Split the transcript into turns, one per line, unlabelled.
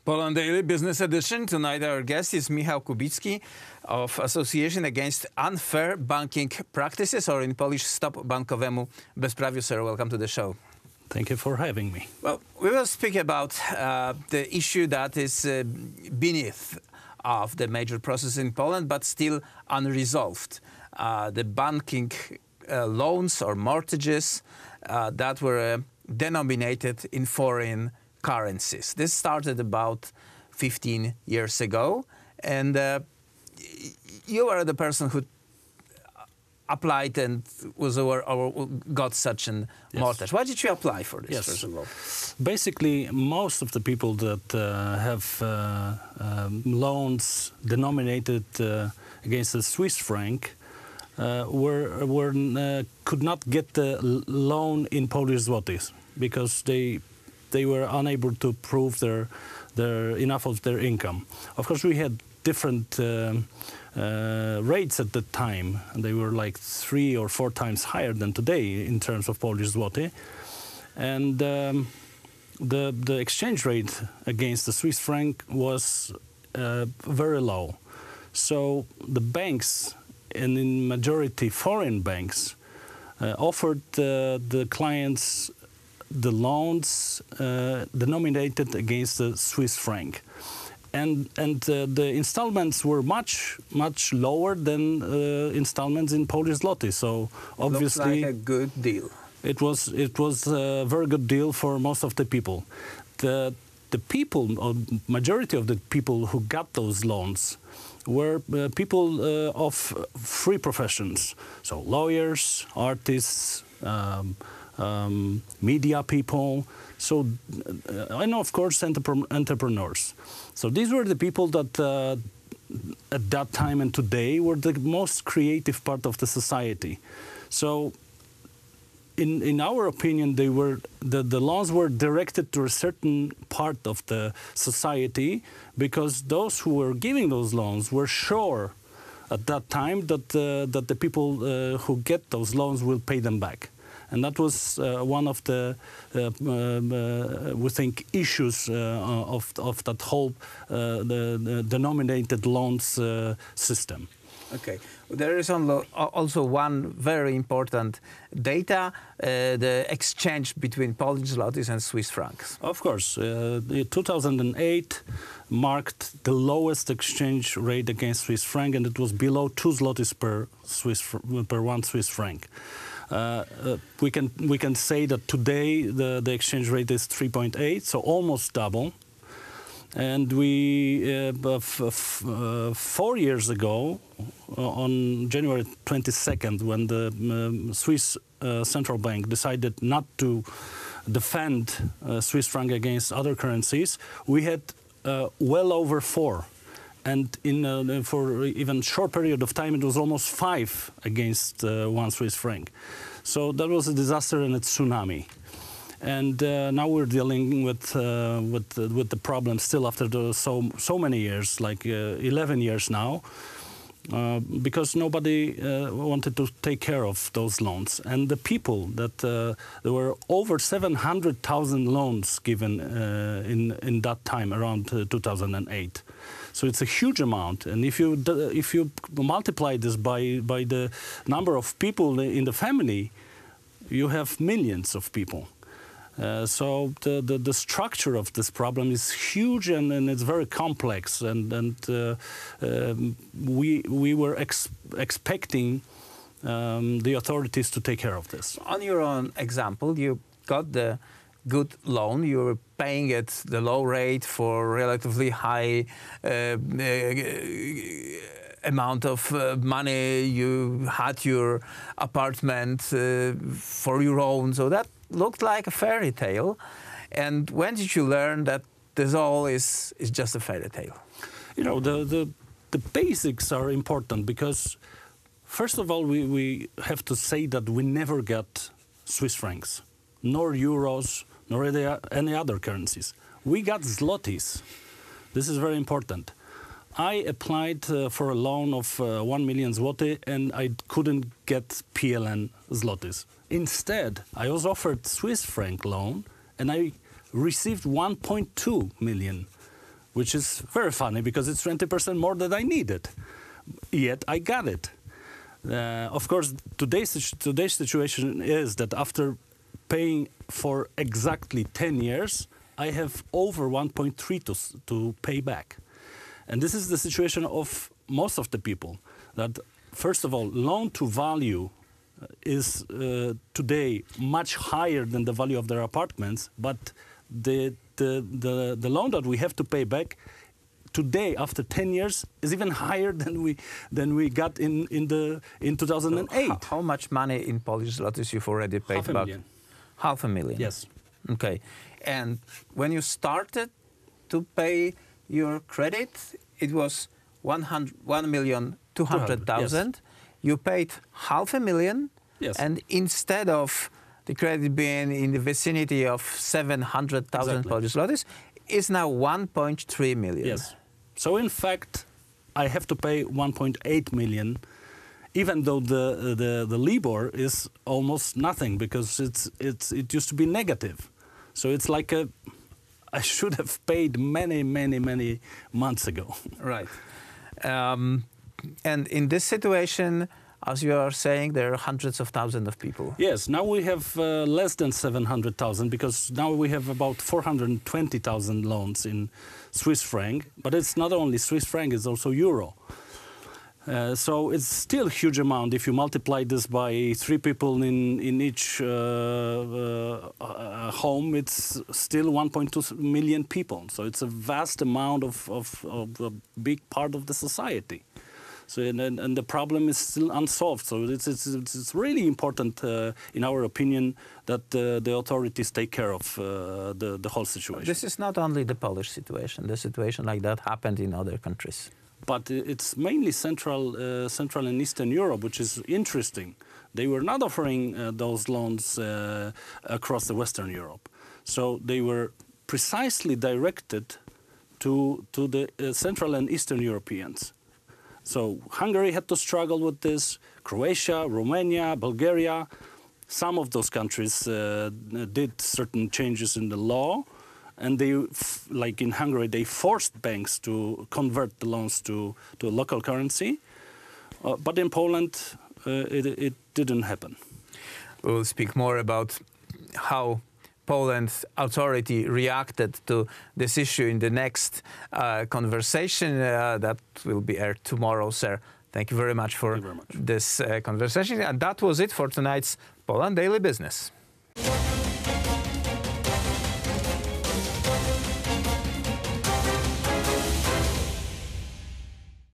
Poland Daily Business Edition. Tonight our guest is Michał Kubicki of Association Against Unfair Banking Practices, or in Polish Stop Bankowemu Bezprawiu. Sir, welcome to the show.
Thank you for having me.
Well, we will speak about the issue that is beneath of the major process in Poland, but still unresolved. The banking loans or mortgages that were denominated in foreign currencies. This started about 15 years ago, and you are the person who applied and was or got such a mortgage. Why did you apply for this, first of all?
Basically, most of the people that have loans denominated against the Swiss franc could not get the loan in Polish zlotys because they were unable to prove their enough of their income. Of course, we had different rates at the time, and they were like 3 or 4 times higher than today in terms of Polish zloty. And the exchange rate against the Swiss franc was very low. So the banks, and in majority foreign banks, offered the clients the loans denominated against the Swiss franc. And the installments were much lower than installments in Polish zloty. So obviously,
looks like a good deal.
It was a very good deal for most of the people. The people, or majority of the people who got those loans, were people of free professions. So lawyers, artists, media people. So and of course entrepreneurs. So these were the people that at that time and today were the most creative part of the society. So in our opinion, the loans were directed to a certain part of the society, because those who were giving those loans were sure at that time that the people who get those loans will pay them back. And that was one of the, we think, issues of that whole the denominated loans system.
Okay. There is also one very important data, the exchange between Polish zlotys and Swiss francs.
Of course. 2008 marked the lowest exchange rate against Swiss franc, and it was below 2 zlotys per 1 Swiss franc. We can say that today the exchange rate is 3.8, so almost double. And we 4 years ago, on January 22nd, when the Swiss central bank decided not to defend Swiss franc against other currencies, we had well over 4. And for even short period of time, it was almost 5 against 1 Swiss franc. So that was a disaster and a tsunami. And now we're dealing with the problem still after so many years, like 11 years now, because nobody wanted to take care of those loans. And the people that there were over 700,000 loans given in that time, around 2008. So it's a huge amount, and if you multiply this by the number of people in the family, you have millions of people. So the structure of this problem is huge, and it's very complex, and we were expecting the authorities to take care of this.
On your own example, you got the good loan, you were paying at the low rate for relatively high amount of money, you had your apartment for your own, so that looked like a fairy tale. And when did you learn that this all is just a fairy tale?
You know, the basics are important, because first of all, we have to say that we never got Swiss francs, nor euros, nor any other currencies. We got zlotys. This is very important. I applied for a loan of 1 million zloty, and I couldn't get PLN zlotys. Instead, I was offered Swiss franc loan, and I received 1.2 million which is very funny because it's 20% more than I needed. Yet I got it. Of course, today's situation is that after paying for exactly 10 years, I have over 1.3 to pay back. And this is the situation of most of the people, that first of all, loan to value is today much higher than the value of their apartments, but the loan that we have to pay back today, after 10 years, is even higher than we got in 2008.
So how much money in Polish zlotys you've already paid back? $500,000.
Yes.
Okay. And when you started to pay your credit, it was 1,200,000.
Yes.
You paid $500,000.
Yes.
And instead of the credit being in the vicinity of 700,000 Polish zlotys, it's now 1.3 million.
Yes. So in fact, I have to pay 1.8 million, even though the LIBOR is almost nothing, because it used to be negative. So it's like I should have paid many months ago.
Right. And in this situation, as you are saying, there are hundreds of thousands of people.
Yes, now we have less than 700,000, because now we have about 420,000 loans in Swiss franc. But it's not only Swiss franc, it's also euro. So it's still a huge amount. If you multiply this by 3 people in each home, it's still 1.2 million people. So it's a vast amount of a big part of the society. So and the problem is still unsolved. So it's really important, in our opinion, that the authorities take care of the whole situation.
This is not only the Polish situation. The situation like that happened in other countries.
But it's mainly Central and Eastern Europe, which is interesting. They were not offering those loans across the Western Europe. So they were precisely directed to the Central and Eastern Europeans. So Hungary had to struggle with this, Croatia, Romania, Bulgaria. Some of those countries did certain changes in the law, and they, like in Hungary, they forced banks to convert the loans to a local currency. But in Poland, it didn't happen.
We'll speak more about how Poland's authority reacted to this issue in the next conversation that will be aired tomorrow, sir. Thank you very much for this conversation. And that was it for tonight's Poland Daily Business.